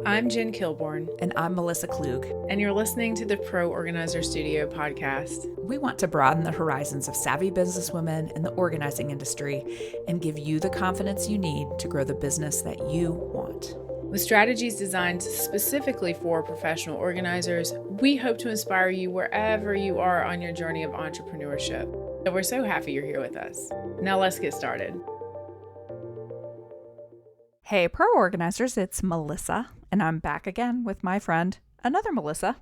I'm Jen Kilborn, And I'm Melissa Klug. and you're listening to the Pro Organizer Studio podcast. We want to broaden the horizons of savvy businesswomen in the organizing industry and give you the confidence you need to grow the business that you want. With strategies designed specifically for professional organizers, we hope to inspire you wherever you are on your journey of entrepreneurship. So we're so happy you're here with us. Now let's get started. Hey, Pro Organizers, it's Melissa, and I'm back again with my friend, another Melissa,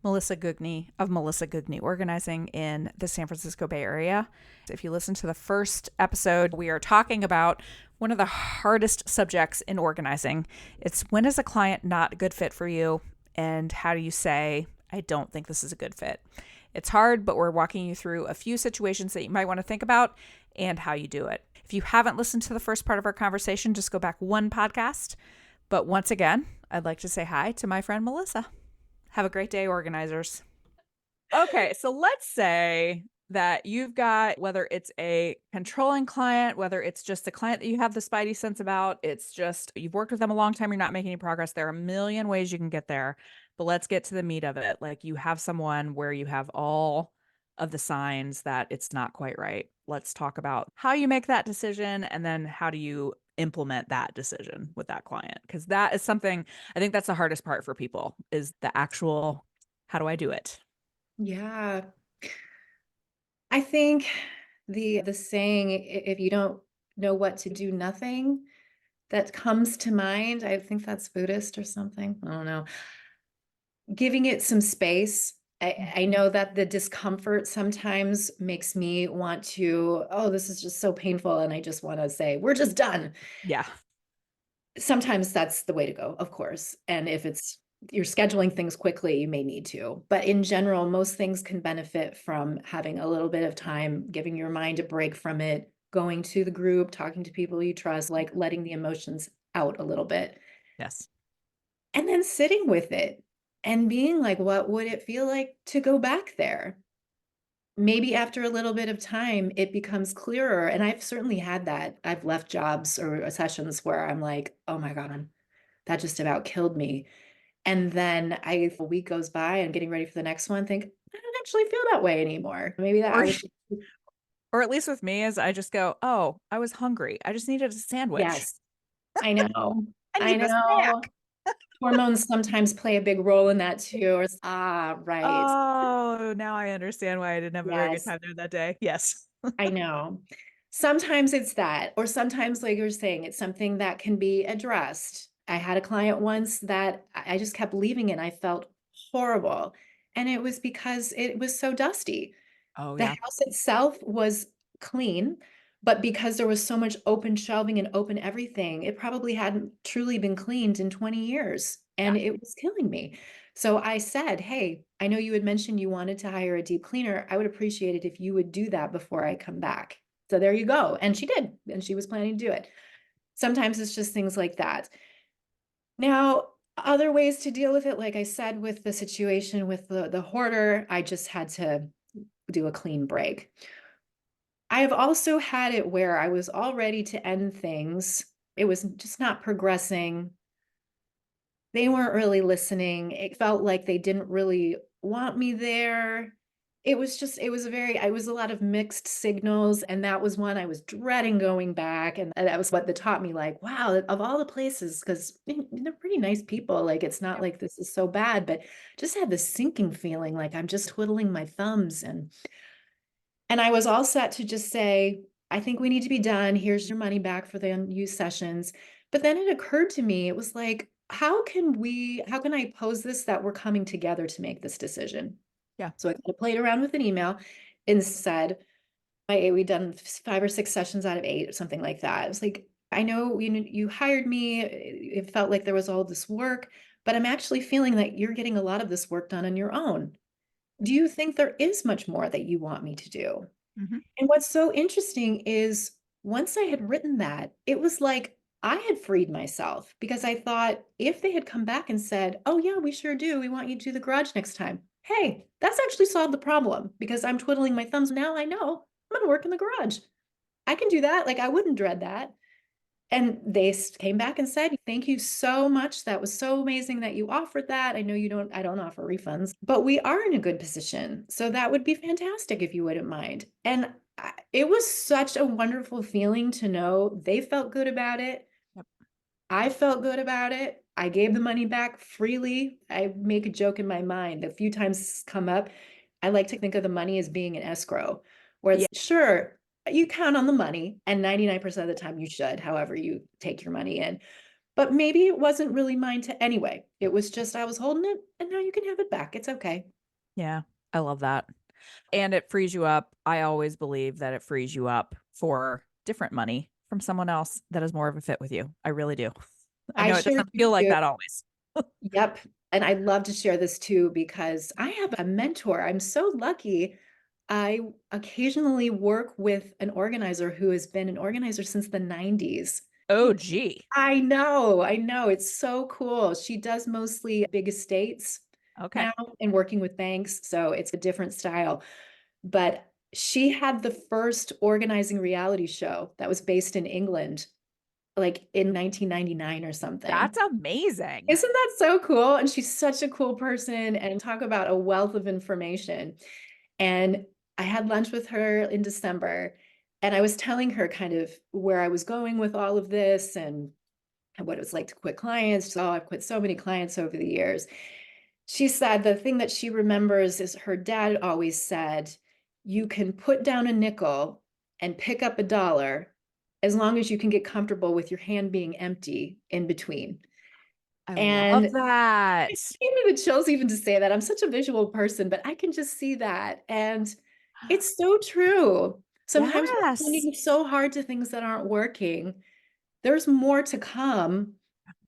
Melissa Gugni of Melissa Gugni Organizing in the San Francisco Bay Area. If you listen to the first episode, we are talking about one of the hardest subjects in organizing. It's when is a client not a good fit for you, and how do you say, I don't think this is a good fit? It's hard, but we're walking you through a few situations that you might want to think about and how you do it. If you haven't listened to the first part of our conversation, just go back one podcast. But once again, I'd like to say hi to my friend Melissa. Have a great day, organizers. Okay, so let's say that you've got, whether it's a controlling client, whether it's just a client that you have the spidey sense about, it's just you've worked with them a long time, you're not making any progress. There are a million ways you can get there, but let's get to the meat of it. Like you have someone where you have all of the signs that it's not quite right. Let's talk about how you make that decision and then how do you implement that decision with that client? Because that is something, I think that's the hardest part for people is the actual, how do I do it? Yeah. I think the saying, if you don't know what to do, nothing, that comes to mind. I think that's Buddhist or something. I don't know. Giving it some space. I know that the discomfort sometimes makes me want to, oh, this is just so painful. And I just want to say, we're just done. Yeah. Sometimes that's the way to go, of course. And if you're scheduling things quickly, you may need to. But in general, most things can benefit from having a little bit of time, giving your mind a break from it, going to the group, talking to people you trust, like letting the emotions out a little bit. Yes. And then sitting with it and being like, what would it feel like to go back there? Maybe after a little bit of time, it becomes clearer. And I've certainly had that. I've left jobs or sessions where I'm like, oh my God, that just about killed me. And then a week goes by and getting ready for the next one, think, I don't actually feel that way anymore. Maybe that Or, I was, or at least with me is I just go, oh, I was hungry. I just needed a sandwich. yes, I know. I I need a know. snack. Hormones sometimes play a big role in that too. Right. Oh, now I understand why I didn't have a very good Yes, time there that day. Yes. I know. Sometimes it's that, or sometimes, like you're saying, it's something that can be addressed. I had a client once that I just kept leaving it and I felt horrible. And it was because it was so dusty. Oh, The yeah. house itself was clean, but because there was so much open shelving and open everything, it probably hadn't truly been cleaned in 20 years, Yeah. and it was killing me. So I said, hey, I know you had mentioned you wanted to hire a deep cleaner. I would appreciate it if you would do that before I come back. So there you go. And she did, and she was planning to do it. Sometimes it's just things like that. Now, other ways to deal with it, like I said, with the situation with the hoarder, I just had to do a clean break. I have also had it where I was all ready to end things. It was just not progressing. They weren't really listening. It felt like they didn't really want me there. It was a lot of mixed signals. And that was one I was dreading going back. And that was what that taught me, like, wow, of all the places, because they're pretty nice people. Like, it's not like this is so bad, but just had this sinking feeling like I'm just twiddling my thumbs. And I was all set to just say, I think we need to be done. Here's your money back for the unused sessions. But then it occurred to me, it was like, how can I pose this that we're coming together to make this decision? Yeah. So I kind of played around with an email and said, we'd done 5 or 6 sessions out of 8 or something like that. It was like, I know you hired me. It felt like there was all this work, but I'm actually feeling that you're getting a lot of this work done on your own. Do you think there is much more that you want me to do? Mhm. And what's so interesting is once I had written that, it was like I had freed myself because I thought if they had come back and said, oh, yeah, we sure do. We want you to do the garage next time. Hey, that's actually solved the problem because I'm twiddling my thumbs. Now I know I'm going to work in the garage. I can do that. Like I wouldn't dread that. And they came back and said, thank you so much. That was so amazing that you offered that. I know I don't offer refunds, but we are in a good position. So that would be fantastic if you wouldn't mind. And it was such a wonderful feeling to know they felt good about it. Yep. I felt good about it. I gave the money back freely. I make a joke in my mind. A few times it's come up. I like to think of the money as being an escrow, where Yeah. it's sure you count on the money, and 99% of the time you should, however you take your money in. But maybe it wasn't really mine to anyway. It was just I was holding it, and now you can have it back. It's okay. Yeah. I love that. And it frees you up. I always believe that it frees you up for different money from someone else that is more of a fit with you. I really do. I I know it sure doesn't do feel like too. that always. Yep. And I'd love to share this too because I have a mentor. I'm so lucky. I occasionally work with an organizer who has been an organizer since the 90s. Oh, gee. I know. It's so cool. She does mostly big estates Okay. now and working with banks. So it's a different style. But she had the first organizing reality show that was based in England, like in 1999 or something. That's amazing. Isn't that so cool? And she's such a cool person and talk about a wealth of information. And I had lunch with her in December and I was telling her kind of where I was going with all of this and what it was like to quit clients. So I've quit so many clients over the years. She said the thing that she remembers is her dad always said, you can put down a nickel and pick up a dollar as long as you can get comfortable with your hand being empty in between. I love And that. it gave me the chills even to say that. I'm such a visual person, but I can just see that. And it's so true. Sometimes we're Yes. clinging so hard to things that aren't working. There's more to come,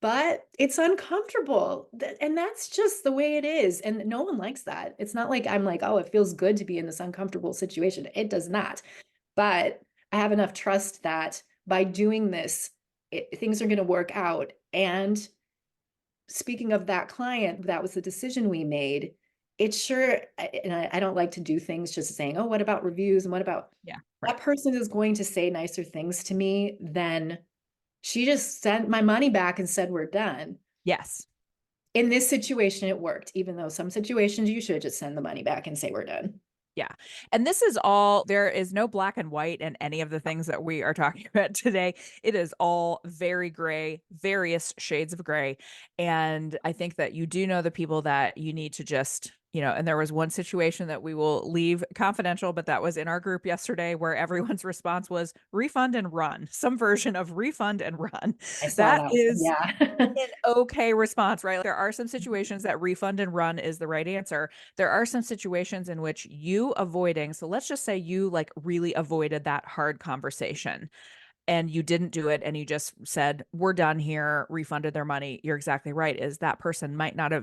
but it's uncomfortable. And that's just the way it is. And no one likes that. It's not like I'm like, oh, it feels good to be in this uncomfortable situation. It does not. But I have enough trust that by doing this, things are going to work out. And speaking of that client, that was the decision we made. It's sure, and I don't like to do things just saying, oh, what about reviews? And what about Yeah. Right. that person is going to say nicer things to me than she just sent my money back and said, we're done. Yes. In this situation, it worked, even though some situations you should just send the money back and say, we're done. Yeah. And this is all, there is no black and white in any of the things that we are talking about today. It is all very gray, various shades of gray. And I think that you do know the people that you need to just, and there was one situation that we will leave confidential, but that was in our group yesterday where everyone's response was refund and run, some version of refund and run. I saw That that. is Yeah. an okay response, right? There are some situations that refund and run is the right answer. There are some situations in which you avoiding, so let's just say you like really avoided that hard conversation and you didn't do it and you just said, we're done here, refunded their money. You're exactly right. Is that person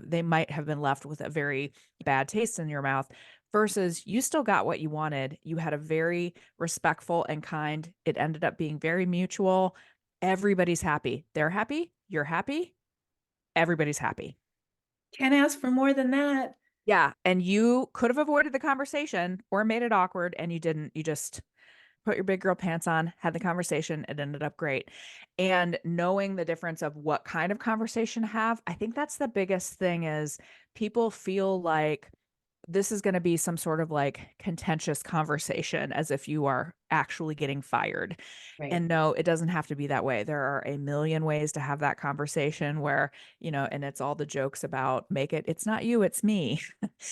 they might have been left with a very bad taste in your mouth versus you still got what you wanted. You had a very respectful and kind, it ended up being very mutual. Everybody's happy. They're happy. You're happy. Everybody's happy. Can't ask for more than that. Yeah. And you could have avoided the conversation or made it awkward and you didn't. You just put your big girl pants on, had the conversation. It ended up great. And knowing the difference of what kind of conversation to have, I think that's the biggest thing is people feel like this is going to be some sort of like contentious conversation as if you are actually getting fired. Right. And no, it doesn't have to be that way. There are a million ways to have that conversation where, and it's all the jokes about it's not you, it's me.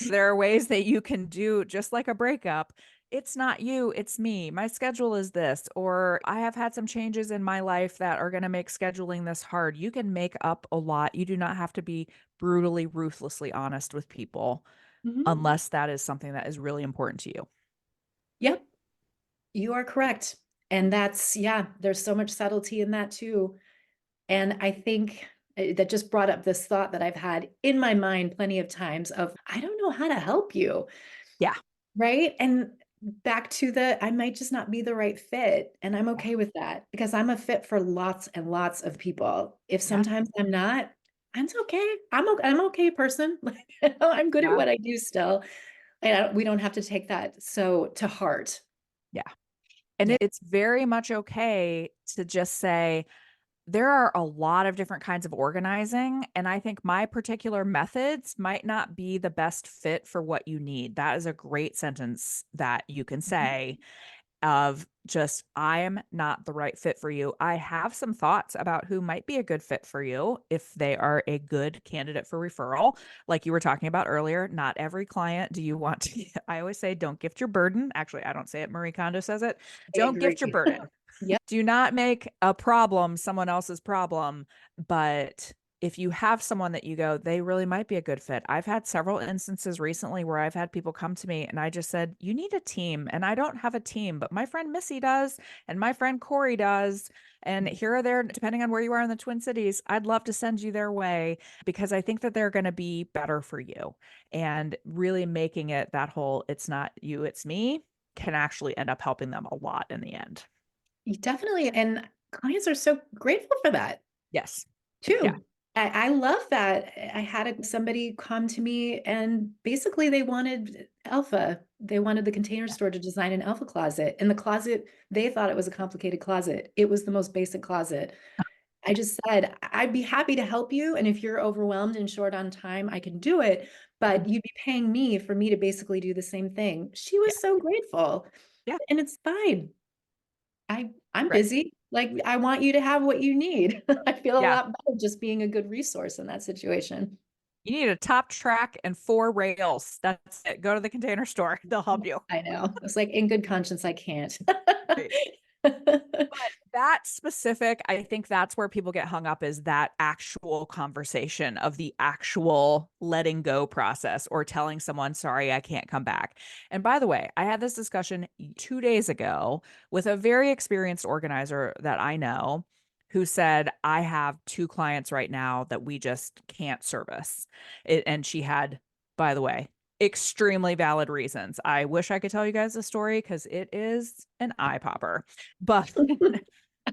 There are ways that you can do just like a breakup. It's not you, it's me. My schedule is this, or I have had some changes in my life that are going to make scheduling this hard. You can make up a lot. You do not have to be brutally, ruthlessly honest with people Mhm. unless that is something that is really important to you. Yep, you are correct. And that's, yeah, there's so much subtlety in that too. And I think that just brought up this thought that I've had in my mind plenty of times of, I don't know how to help you. Yeah. Right. And back to I might just not be the right fit. And I'm okay with that because I'm a fit for lots and lots of people. If Yeah. sometimes I'm not, I'm okay. I'm okay person. I'm good at Yeah. what I do still. And we don't have to take that so to heart. Yeah. And Yeah. it's very much okay to just say, there are a lot of different kinds of organizing, and I think my particular methods might not be the best fit for what you need. That is a great sentence that you can Mhm. say of just, I am not the right fit for you. I have some thoughts about who might be a good fit for you if they are a good candidate for referral. Like you were talking about earlier, not every client do you want to, I always say, don't gift your burden. Actually, I don't say it. Marie Kondo says it. I Don't gift your agree. burden. Yep. Do not make a problem someone else's problem. But if you have someone that you go, they really might be a good fit. I've had several instances recently where I've had people come to me and I just said, you need a team. And I don't have a team, but my friend Missy does, and my friend Corey does. And here are there, depending on where you are in the Twin Cities, I'd love to send you their way because I think that they're going to be better for you. And really making it that whole, it's not you, it's me, can actually end up helping them a lot in the end. Definitely. And clients are so grateful for that Yes. Yeah. too. I love that. I had somebody come to me and basically they wanted Alpha. They wanted the Container Store to design an Alpha closet. And the closet, they thought it was a complicated closet. It was the most basic closet. I just said, I'd be happy to help you. And if you're overwhelmed and short on time, I can do it. But you'd be paying me for me to basically do the same thing. She Yeah. was so grateful. Yeah. And it's fine. I'm Right. busy. Like I want you to have what you need. I feel a Yeah. lot better just being a good resource in that situation. You need a top track and four rails. That's it. Go to the Container Store. They'll help you. I know. It's like in good conscience, I can't. Right. But that specific, I think that's where people get hung up is that actual conversation of the actual letting go process or telling someone, sorry, I can't come back. And by the way, I had this discussion 2 days ago with a very experienced organizer that I know who said, I have two clients right now that we just can't service. And she had, by the way, extremely valid reasons. I wish I could tell you guys the story because it is an eye popper, but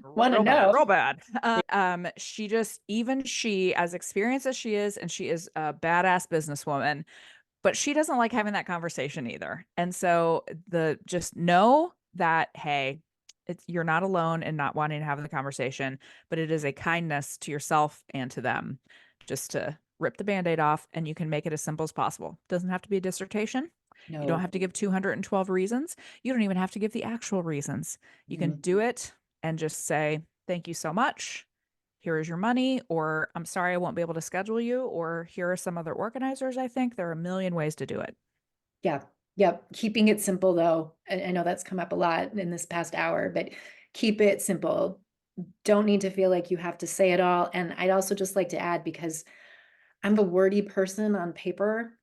Want to real bad, know? real bad. She just, even she, as experienced as she is, and she is a badass businesswoman, but she doesn't like having that conversation either. And so the just know that, hey, it's you're not alone in not wanting to have the conversation, but it is a kindness to yourself and to them just to rip the band-aid off, and you can make it as simple as possible. Doesn't have to be a dissertation. You don't No. have to give 212 reasons. You don't even have to give the actual reasons. You can Mm. do it and just say, thank you so much. Here is your money, or I'm sorry, I won't be able to schedule you, or here are some other organizers. I think there are a million ways to do it. Yeah. Yep. Keeping it simple though. I know that's come up a lot in this past hour, but keep it simple. Don't need to feel like you have to say it all. And I'd also just like to add, because I'm the wordy person on paper.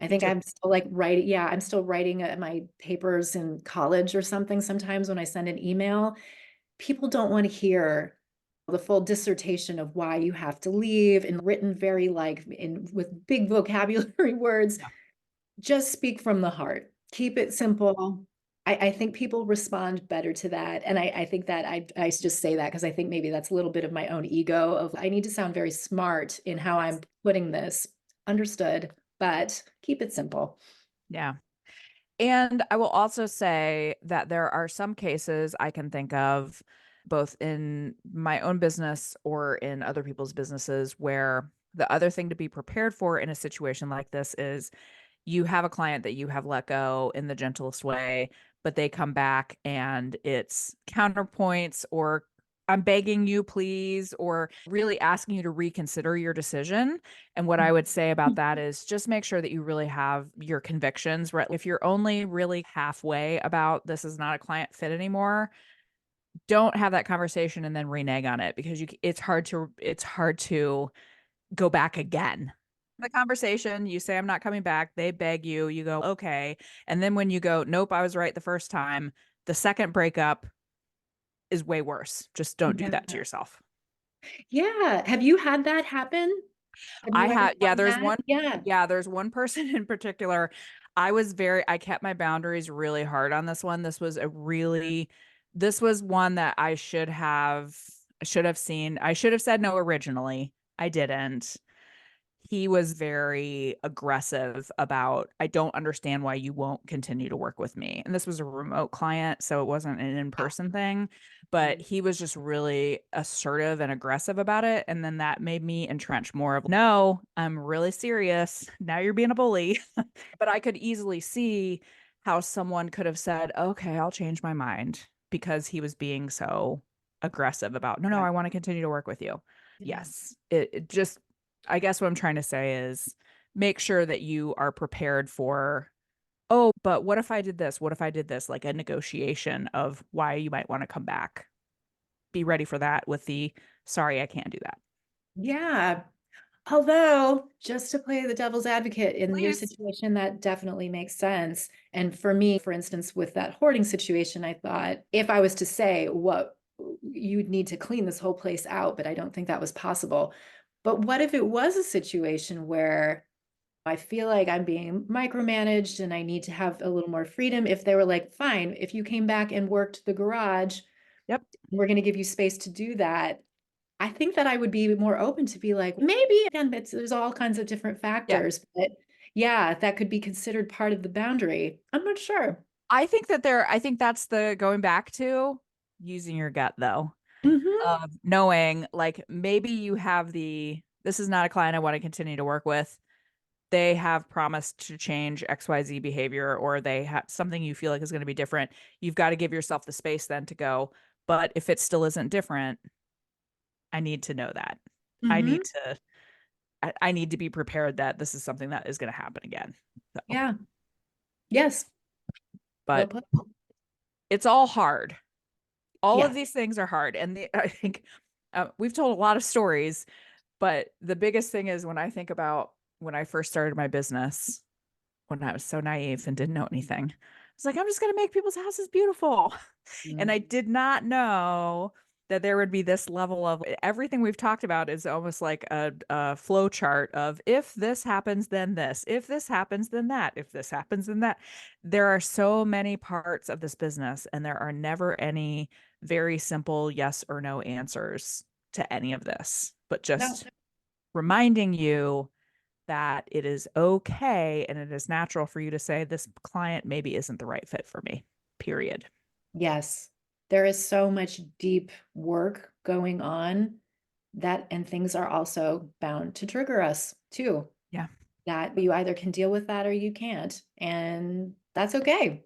I Me think too. I'm still like writing. Yeah, I'm still writing my papers in college or something. Sometimes when I send an email, people don't want to hear the full dissertation of why you have to leave and written very like in with big vocabulary words. Yeah. Just speak from the heart. Keep it simple. I think people respond better to that. And I think that I just say that because I think maybe that's a little bit of my own ego of I need to sound very smart in how I'm Yes. putting this. Understood, but keep it simple. Yeah. And I will also say that there are some cases I can think of, both in my own business or in other people's businesses, where the other thing to be prepared for in a situation like this is you have a client that you have let go in the gentlest way, but they come back and it's counterpoints or I'm begging you, please, or really asking you to reconsider your decision. And what I would say about that is just make sure that you really have your convictions, right? If you're only really halfway about this is not a client fit anymore, don't have that conversation and then renege on it because it's hard to go back again. The conversation, you say, I'm not coming back. They beg you, you go, okay. And then when you go, nope, I was right the first time, the second breakup is way worse. Just don't do that to Yeah. yourself. Yeah. Have you had that happen? Have I you ever have, yeah, done there's that? one, Yeah. yeah, there's one person in particular. I kept my boundaries really hard on this one. This was one that I should have seen. I should have said no originally. I didn't. He was very aggressive about, I don't understand why you won't continue to work with me. And this was a remote client, so it wasn't an in-person thing. but he was just really assertive and aggressive about it. And then that made me entrench more of, no, I'm really serious. Now you're being a bully. But I could easily see how someone could have said, okay, I'll change my mind because he was being so aggressive about, no, Yeah. I want to continue to work with you. Yeah. Yes. It just, I guess what I'm trying to say is make sure that you are prepared for, oh, but what if I did this? What if I did this? Like a negotiation of why you might want to come back. Be ready for that with the, sorry, I can't do that. Yeah. Although, just to play the devil's advocate, in your Please. situation, that definitely makes sense. And for me, for instance, with that hoarding situation, I thought if I was to say what you'd need to clean this whole place out, but I don't think that was possible. But what if it was a situation where I feel like I'm being micromanaged and I need to have a little more freedom? If they were like, fine, if you came back and worked the garage, Yep. we're going to give you space to do that. I think that I would be more open to be like, maybe again, there's all kinds of different Yeah. factors, but yeah, that could be considered part of the boundary. I'm not sure. I think that's the going back to using your gut though, Hmm. of knowing like maybe you have this is not a client I want to continue to work with. They have promised to change XYZ behavior, or they have something you feel like is going to be different. You've got to give yourself the space then to go, but if it still isn't different, I need to know that. I need Hmm. to I need to be prepared that this is something that is going to happen again. So, Yeah. Yes. Well but put. it's all hard. All of Yeah. these things are hard. And I think we've told a lot of stories, but the biggest thing is when I think about when I first started my business, when I was so naive and didn't know anything, I was like, I'm just going to make people's houses beautiful. And I Mm. did not know that there would be this level of everything we've talked about is almost like a flow chart of if this happens, then this, if this happens, then that, if this happens, then that. There are so many parts of this business, and there are never any very simple yes or no answers to any of this, but No. just reminding you that it is okay and it is natural for you to say this client maybe isn't the right fit for me, period. Yes. There is so much deep work going on that, and things are also bound to trigger us too. Yeah. That you either can deal with that or you can't. And that's okay.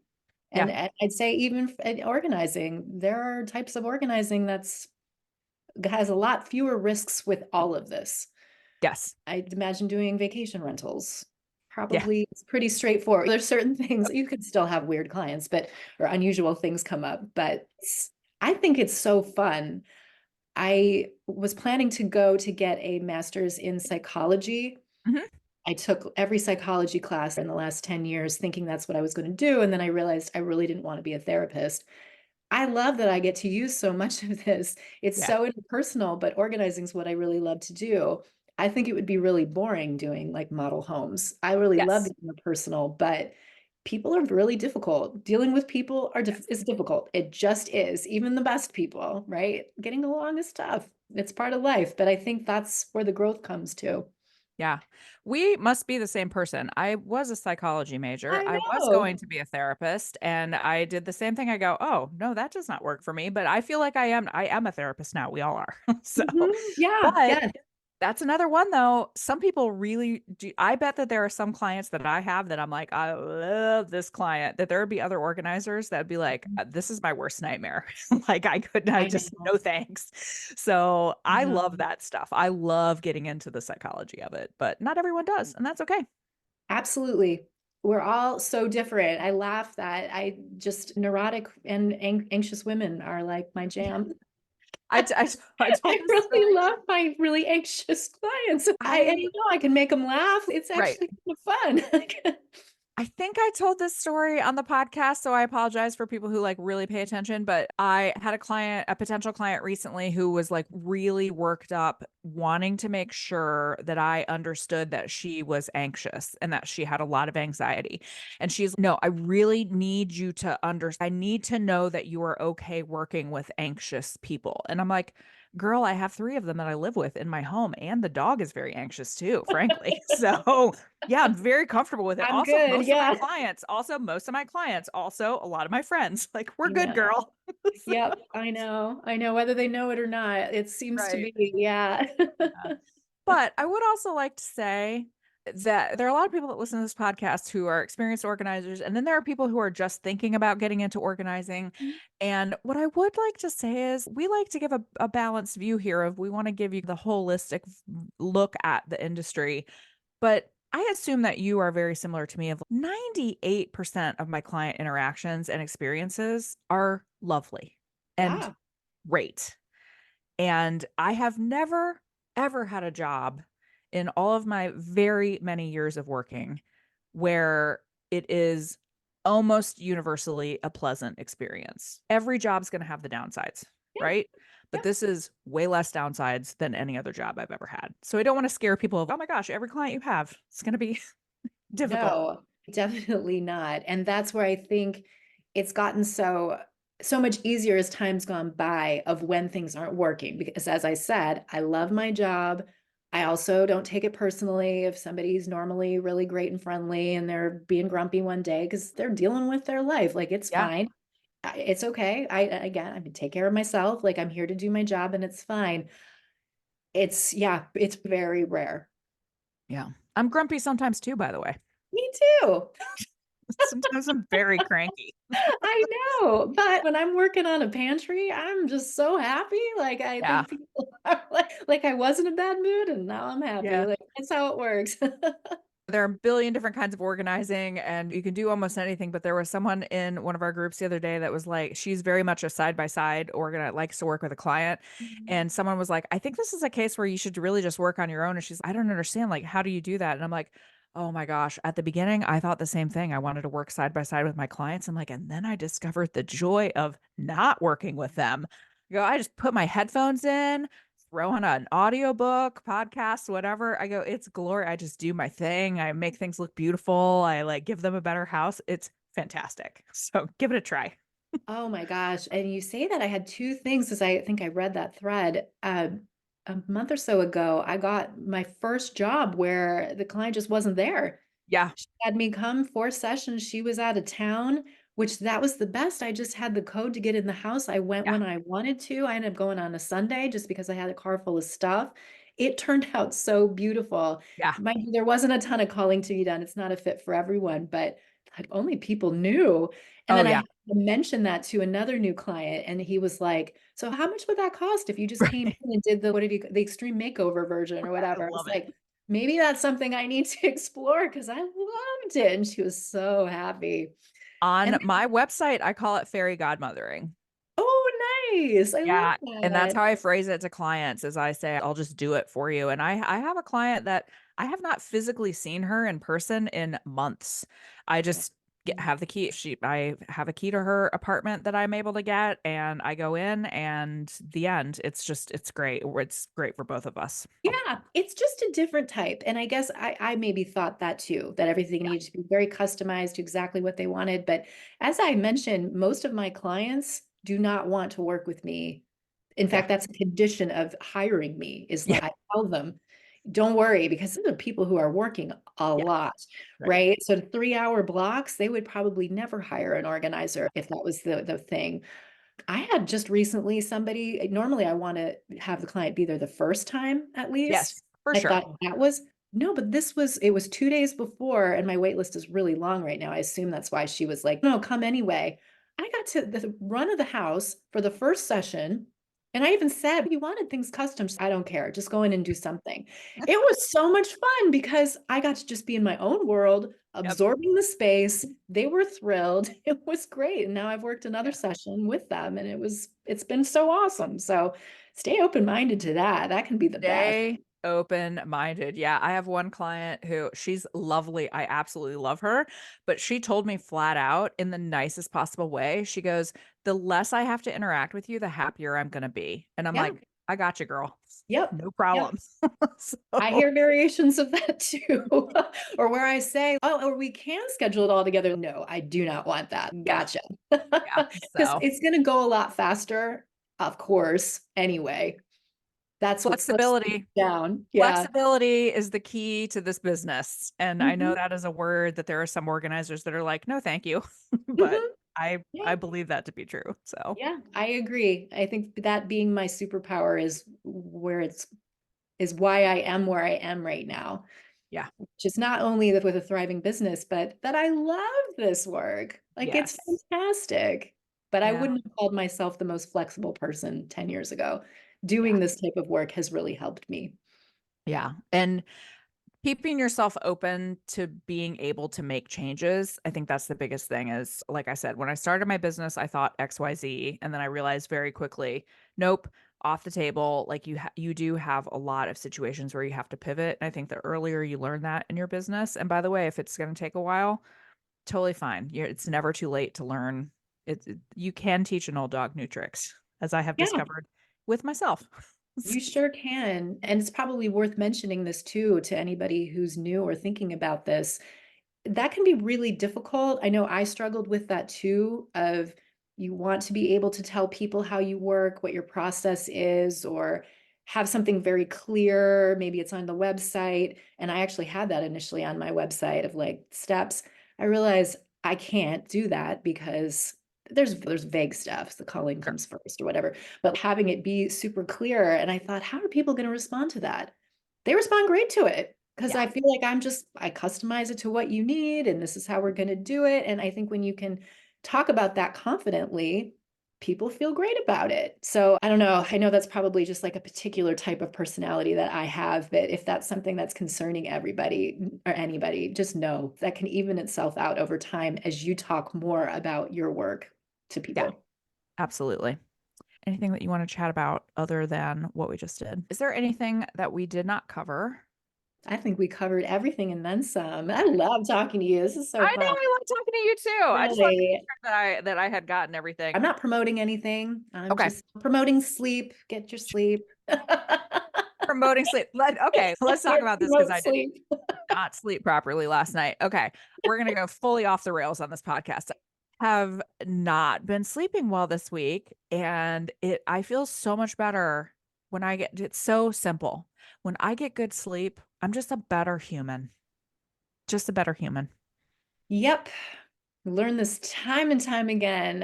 Yeah. And I'd say even in organizing, there are types of organizing that's has a lot fewer risks with all of this. Yes. I'd imagine doing vacation rentals. Yeah. Probably it's pretty straightforward. There's certain things you could still have weird clients, but or unusual things come up. But I think it's so fun. I was planning to go to get a master's in psychology. Hmm. I took every psychology class in the last 10 years thinking that's what I was going to do. And then I realized I really didn't want to be a therapist. I love that I get to use so much of this. It's Yeah. so impersonal, but organizing is what I really love to do. I think it would be really boring doing like model homes. I really love Yes. the interpersonal, but people are really difficult. Dealing with people Yes. is difficult. It just is. Even the best people, right? Getting along is tough. It's part of life, but I think that's where the growth comes to. Yeah. We must be the same person. I was a psychology major. I I was know. going to be a therapist, and I did the same thing. I go, "Oh, no, that does not work for me." But I feel like I am a therapist now. We all are. So, Mhm. Yeah, but yeah. that's another one though. Some people really do. I bet that there are some clients that I have that I'm like, I love this client, that there would be other organizers that'd be like, this is my worst nightmare. Like I I just, know. no thanks. So I I know. love that stuff. I love getting into the psychology of it, but not everyone does. And that's okay. Absolutely. We're all so different. I laugh that I just neurotic and anxious women are like my jam. I told I this really story. love my really anxious clients. And I, you know, I can make them laugh. It's right. actually kind of fun. I think I told this story on the podcast, so I apologize for people who like really pay attention, but I had a potential client recently who was like really worked up, wanting to make sure that I understood that she was anxious and that she had a lot of anxiety. And she's, no, I really need you to understand. I need to know that you are okay working with anxious people. And I'm like, girl, I have 3 of them that I live with in my home, and the dog is very anxious too, frankly. So, yeah, I'm very comfortable with it. I'm good. Yeah. Most of my clients, also a lot of my friends, like, we're I good, know. girl. So, Yep. I know. I know whether they know it or not. It seems to right. be. Yeah. Yeah. But I would also like to say that there are a lot of people that listen to this podcast who are experienced organizers, and then there are people who are just thinking about getting into organizing. And what I would like to say is we like to give a balanced view here of we want to give you the holistic look at the industry. But I assume that you are very similar to me of 98% of my client interactions and experiences are lovely and Yeah. great. And I have never, ever had a job in all of my very many years of working where it is almost universally a pleasant experience. Every job's going to have the downsides, Yeah. right? But Yep. this is way less downsides than any other job I've ever had. So I don't want to scare people of, oh my gosh, every client you have, it's going to be difficult. No, definitely not. And that's where I think it's gotten so much easier as time's gone by of when things aren't working. Because as I said, I love my job. I also don't take it personally if somebody's normally really great and friendly and they're being grumpy one day because they're dealing with their life. Like it's Yeah. fine. It's okay. Again, I can take care of myself. Like I'm here to do my job and it's fine. Yeah, it's very rare. Yeah. I'm grumpy sometimes too, by the way. Me too. Sometimes I'm very cranky. I know, but when I'm working on a pantry, I'm just so happy. Like I Yeah. think people are like I was in a bad mood and now I'm happy. Yeah. Like that's how it works. There are a billion different kinds of organizing and you can do almost anything. But there was someone in one of our groups the other day that was like, she's very much a side by side organizer, likes to work with a client. Mhm. And someone was like, I think this is a case where you should really just work on your own. And she's, I don't understand. Like, how do you do that? And I'm like, oh my gosh. At the beginning, I thought the same thing. I wanted to work side by side with my clients. And like, and then I discovered the joy of not working with them. I just put my headphones in, throw on an audiobook, podcast, whatever. I go, it's glory. I just do my thing. I make things look beautiful. I like give them a better house. It's fantastic. So give it a try. Oh my gosh. And you say that I had two things because I think I read that thread. A month or so ago, I got my first job where the client just wasn't there. Yeah. She had me come 4 sessions. She was out of town, which that was the best. I just had the code to get in the house. I went Yeah. when I wanted to. I ended up going on a Sunday just because I had a car full of stuff. It turned out so beautiful. Yeah. Mind you, there wasn't a ton of calling to be done. It's not a fit for everyone, but like only people knew. And Oh, then yeah. I mentioned that to another new client, and he was like, "So how much would that cost if you just came Right. in and did the extreme makeover version or I whatever?" I was love it. like, maybe that's something I need to explore because I loved it. And she was so happy. On And my website, I call it fairy godmothering. oh, nice. I love Yeah, and that's that. how I phrase it to clients is I say, "I'll just do it for you." And I have a client that I have not physically seen her in person in months. I just have the key. I have a key to her apartment that I'm able to get, and I go in, and the end. It's great. It's great for both of us. Yeah, it's just a different type. And I guess I maybe thought that too, that everything Yeah, needed to be very customized to exactly what they wanted. But as I mentioned, most of my clients do not want to work with me. In yeah, fact, that's a condition of hiring me, is yeah, like I tell them, don't worry, because these are people who are working a yeah. lot, Right. right? So 3 hour blocks, they would probably never hire an organizer if that was the thing. I had just recently somebody, normally I want to have the client be there the first time at least. Yes, for I sure. thought that was no, but it was 2 days before, and my wait list is really long right now. I assume that's why she was like, no, come anyway. I got to the run of the house for the first session. And I even said, you wanted things custom. I don't care. Just go in and do something. It was so much fun because I got to just be in my own world, Yep. absorbing the space. They were thrilled. It was great. And now I've worked another Yeah. session with them and it's been so awesome. So stay open-minded to that. That can be the best. Stay open-minded. Yeah, I have one client who she's lovely. I absolutely love her, but she told me flat out in the nicest possible way. She goes, "The less I have to interact with you, the happier I'm gonna be." And I'm Yeah. like, "I got you, girl. Yep. No Yep. problem." I So, hear variations of that too. Or where I say, oh, or we can schedule it all together. No, I do not want that. yeah, Gotcha. yeah. Because So, it's going to go a lot faster, of course, anyway. That's what slows things Flexibility. down. Yeah. Flexibility is the key to this business. And I know Mhm, that is a word that there are some organizers that are like, no, thank you. But mhm. I Yeah. believe that to be true. So Yeah, I agree. I think that being my superpower is where is why I am where I am right now. yeah. Just not only with a thriving business, but that I love this work. Like it's Yes. fantastic. But I Yeah. wouldn't have called myself the most flexible person 10 years ago. Yeah. Doing this type of work has really helped me. Yeah. And keeping yourself open to being able to make changes, I think that's the biggest thing is, like I said, when I started my business, I thought XYZ, and then I realized very quickly, nope, off the table. Like you do have a lot of situations where you have to pivot. And I think the earlier you learn that in your business, and by the way, if it's going to take a while, totally fine. It's never too late to learn. You can teach an old dog new tricks, as I have Yeah, discovered with myself. you sure can. And it's probably worth mentioning this too to anybody who's new or thinking about this. That can be really difficult. I know I struggled with that too, of you want to be able to tell people how you work, what your process is, or have something very clear. Maybe it's on the website. And I actually had that initially on my website of like steps. I realized I can't do that because there's vague stuff. The calling Sure. comes first or whatever. But having it be super clear. And I thought, how are people going to respond to that? They respond great to it because Yeah. I feel like I customize it to what you need and this is how we're going to do it. And I think when you can talk about that confidently, people feel great about it. So I don't know. I know that's probably just like a particular type of personality that I have, but if that's something that's concerning everybody or anybody, just know that can even itself out over time as you talk more about your work to Yeah. people. Absolutely. Anything that you want to chat about other than what we just did? Is there anything that we did not cover? I think we covered everything and then some. I love talking to you. This is so I know fun. I love talking to you too. I just wanted to make Really. sure that I had gotten everything. I'm not promoting anything. I'm Okay. just promoting sleep. Get your sleep. Promoting sleep. Okay, let's talk about this because Promote I did sleep. not sleep properly last night. Okay. We're gonna go fully off the rails on this podcast. Have not been sleeping well this week, and I feel so much better when it's so simple. When I get good sleep, I'm just a better human. Just a better human. Yep. Learn this time and time again.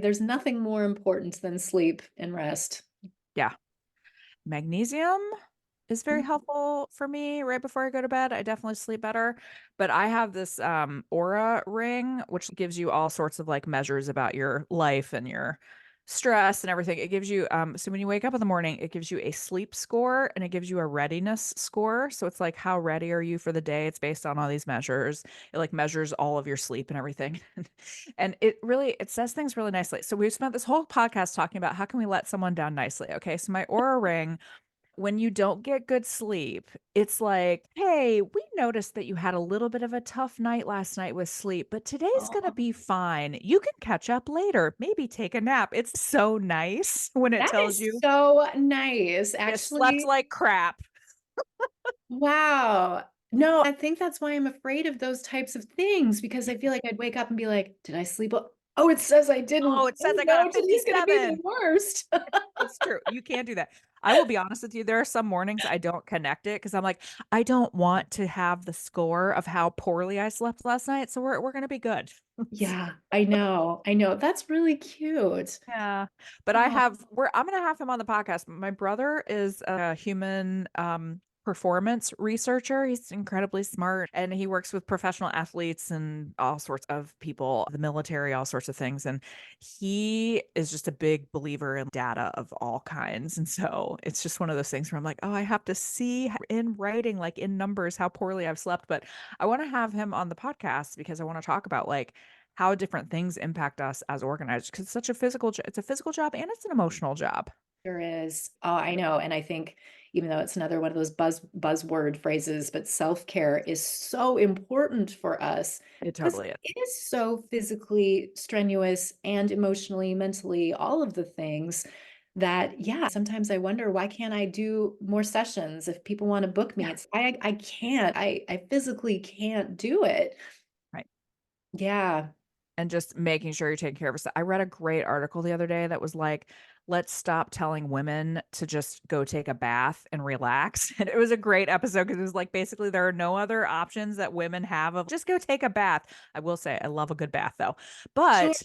There's nothing more important than sleep and rest. Yeah. Magnesium is very helpful for me right before I go to bed. I definitely sleep better. But I have this Aura ring, which gives you all sorts of like measures about your life and your stress and everything. It gives you so when you wake up in the morning, it gives you a sleep score and it gives you a readiness score. So it's like how ready are you for the day? It's based on all these measures. It like measures all of your sleep and everything. And it says things really nicely. So we've spent this whole podcast talking about how can we let someone down nicely. Okay. So my Aura ring, when you don't get good sleep, it's like, hey, we noticed that you had a little bit of a tough night last night with sleep, but today's going to Oh, be fine. You can catch up later, maybe take a nap. It's so nice when it that tells is you so nice. you slept Actually, like crap. wow. No, I think that's why I'm afraid of those types of things because I feel like I'd wake up and be like, did I sleep well? Oh, it says I Oh, didn't. it says Oh I got a no, today's going to be the 57. worst. It's true. You can't do that. I will be honest with you. There are some mornings I don't connect it because I'm like, I don't want to have the score of how poorly I slept last night. So we're gonna be good. Yeah, I know. I know. That's really cute. Yeah. But Oh, I'm gonna have him on the podcast. My brother is a human performance researcher. He's incredibly smart and he works with professional athletes and all sorts of people, the military, all sorts of things. And he is just a big believer in data of all kinds. And so it's just one of those things where I'm like, oh, I have to see in writing, like in numbers, how poorly I've slept. But I want to have him on the podcast because I want to talk about like how different things impact us as organizers because it's such a it's a physical job and it's an emotional job. sure is. Oh, I know. And I think even though it's another one of those buzzword phrases, but self-care is so important for us It because totally is. it is so physically strenuous and emotionally, mentally, all of the things that, yeah, sometimes I wonder why can't I do more sessions if people want to book me? Yeah. It's I can't. I physically can't do it. Right. Yeah. And just making sure you're taking care of yourself. I read a great article the other day that was like, let's stop telling women to just go take a bath and relax. And it was a great episode because it was like basically there are no other options that women have of just go take a bath. I will say I love a good bath though, Sure. but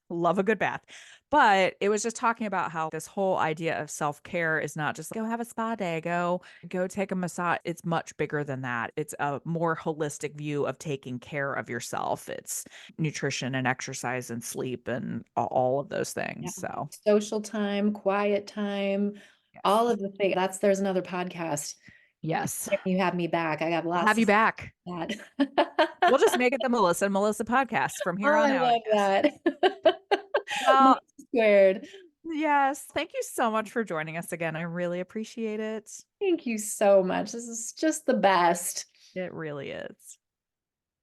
love a good bath. But it was just talking about how this whole idea of self-care is not just go have a spa day, go take a massage. It's much bigger than that. It's a more holistic view of taking care of yourself. It's nutrition and exercise and sleep and all of those Yeah. things. So, Social time, quiet time, all yes. of the things. There's another podcast. Yes. You have me back. I got We'll lots have to you say back. about We'll that. just make it the Melissa and Melissa podcast from here Oh, on I out, I love guess. that. Well, Melissa squared. yes. Thank you so much for joining us again. I really appreciate it. Thank you so much. This is just the best. It really is.